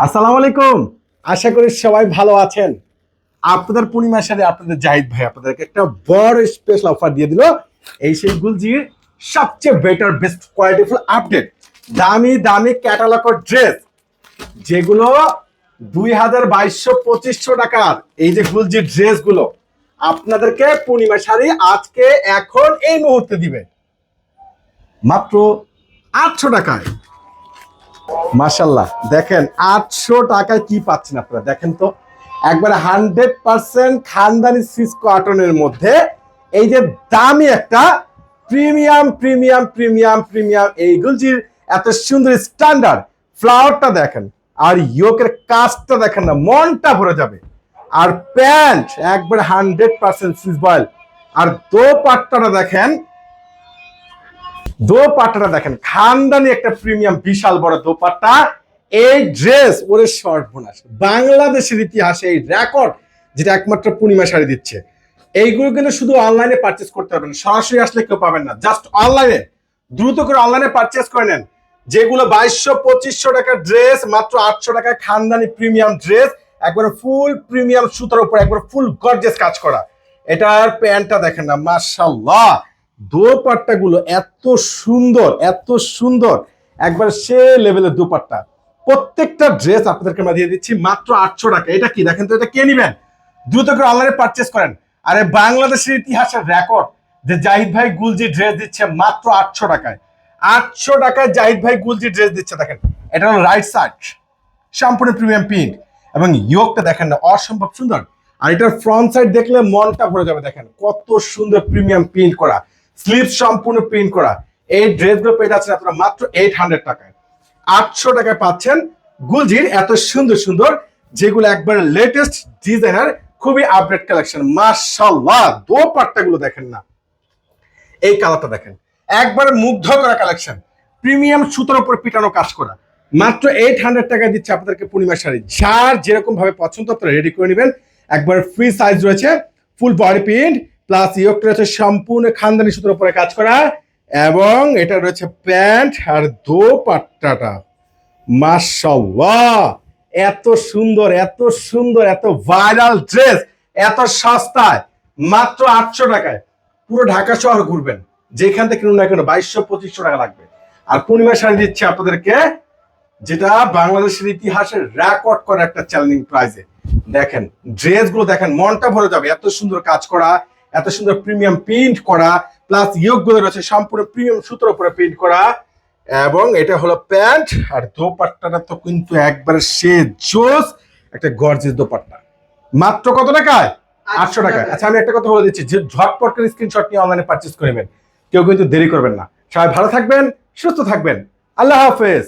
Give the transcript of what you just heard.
আসসালামু আলাইকুম। আশা করি সবাই ভালো আছেন। আপনাদের পূর্ণিমার সাথে আপনাদের জাহিদ ভাই আপনাদেরকে একটা বড় স্পেশাল অফার দিয়ে দিল। এই সেই গুলজির সবচেয়ে বেটার বেস্ট কোয়ালিটিফুল আপডেট দামি দামি ক্যাটালগ ড্রেস যেগুলো 2200-2500 টাকার এই যে গুলজির ড্রেসগুলো আপনাদেরকে পূর্ণিমা শাড়ি আজকে এখন এই মুহূর্তে দিবে মাত্র 800 টাকায়। মাশাল্লাহ দেখেন 800 টাকায় কি পাচ্ছেন আপনারা, দেখেন তো একবারে 100% খানদানি সিস কটনের মধ্যে এই যে দামি একটা প্রিমিয়াম প্রিমিয়াম প্রিমিয়াম প্রিমিয়াম এই গুলজির এত সুন্দর স্ট্যান্ডার্ড ফ্লাওয়ারটা দেখেন আর ইয়োকের কাজটা দেখেন না, মনটা ভরে যাবে। আর প্যান্ট একবারে 100% সুইস বয়েল। আর দোপাট্টাটা দেখেন, দোপাট্টাটা দেখেন খানদানি একটা প্রিমিয়াম বিশাল বড় দোপাট্টা। এই ড্রেস ওরে সর্বনাশ, বাংলাদেশের ইতিহাসে এই রেকর্ড যেটা একমাত্র পূর্ণিমা শাড়ি দিচ্ছে। এইগুলো কিন্তু শুধু অনলাইনে পারচেস করতে পারবেন, সরাসরি আসলে কেউ পাবেন না, জাস্ট অনলাইনে দ্রুত করে অনলাইনে পারচেস করে নেন। যেগুলো 2200-2500 টাকার ড্রেস মাত্র 800 টাকায় খানদানি প্রিমিয়াম ড্রেস, একবার ফুল প্রিমিয়াম সুতার উপর একবার ফুল গর্জিয়াস কাজ করা। এটার প্যান্টটা দেখেন না, মাশাআল্লাহ দোপাট্টা গুলো এত সুন্দর এত সুন্দর, একবার সে লেভেলের দোপাট্টা। প্রত্যেকটা ড্রেস আপনাদেরকে আমরা দিয়ে দিচ্ছি মাত্র 800 টাকা। এটা কি দেখেন তো, এটা কে নিবেন? দ্রুত করে অনলাইনে পারচেস করেন। আরে বাংলাদেশের ইতিহাসের রেকর্ড যে জাহিদ ভাই গুলজি ড্রেস দিচ্ছে মাত্র 800 টাকায়। 800 টাকায় জাহিদ ভাই গুলজি ড্রেস দিচ্ছে। দেখেন এটা হলো রাইট সাইড সম্পূর্ণ প্রিমিয়াম প্রিন্ট এবং ইয়োকটা দেখেন না অসম্ভব সুন্দর। আর এটার ফ্রন্ট সাইড দেখলে মনটা ভরে যাবে, দেখেন কত সুন্দর প্রিমিয়াম প্রিন্ট করা, স্লিভ সম্পূর্ণ প্রিন্ট করা। এই ড্রেসগুলো পেয়ে যাচ্ছেন আপনারা মাত্র 800 টাকায়। 800 টাকায় পাচ্ছেন গুলজির এত সুন্দর সুন্দর যেগুলো একবার লেটেস্ট ডিজাইনার, খুবই আপডেট কালেকশন। মাশাআল্লাহ দোপাট্টাগুলো দেখেন না, এই কালারটা দেখেন একবার মুগ্ধ করা কালেকশন, প্রিমিয়াম সুতার উপর পিটানো কাজ করা। মাত্র 800 টাকা দিচ্ছে আপনাদেরকে পূর্ণিমা শাড়ি। যার যেরকম ভাবে পছন্দ আপনারা রেডি করে নেবেন। একবার ফ্রি সাইজ রয়েছে, ফুল বডি প্রিন্ট প্লাস ইয়োকটা রয়েছে সম্পূর্ণ খানদানি সুতার উপরে কাজ করা এবং এটা রয়েছে প্যান্ট আর দোপাট্টাটা। মাশাআল্লাহ এত সুন্দর এত সুন্দর এত ভাইরাল ড্রেস এত সস্তায় মাত্র 800 টাকায়। পুরো ঢাকা শহর ঘুরবেন, যেখান থেকে কিনুন না কেন 2200-2500 টাকা লাগবে। আর পূর্ণিমা শাড়ি দিচ্ছে আপনাদেরকে যেটা বাংলাদেশের ইতিহাসের রেকর্ড করা একটা চ্যালেঞ্জিং প্রাইসে। দেখেন ড্রেসগুলো দেখেন, মনটা ভরে যাবে, এত সুন্দর কাজ করা, এত সুন্দর প্রিমিয়াম প্রিন্ট করা প্লাস ইয়োকগুলো রয়েছে সম্পূর্ণ প্রিমিয়াম সুতোর উপরে প্রিন্ট করা এবং এটা হলো প্যান্ট। আর দোপাট্টাটা তো কিন্তু একবার সে জোস একটা গর্জিয়াস দোপাট্টা। মাত্র কত টাকায়? 800 টাকায়। আচ্ছা আমি একটা কথা বলে দিচ্ছি, যে ঝটপট করে স্ক্রিনশট নিয়ে অনলাইনে পারচেজ করে নেবেন, কেউ কিন্তু দেরি করবেন না। সবাই ভালো থাকবেন, সুস্থ থাকবেন, আল্লাহ হাফেজ।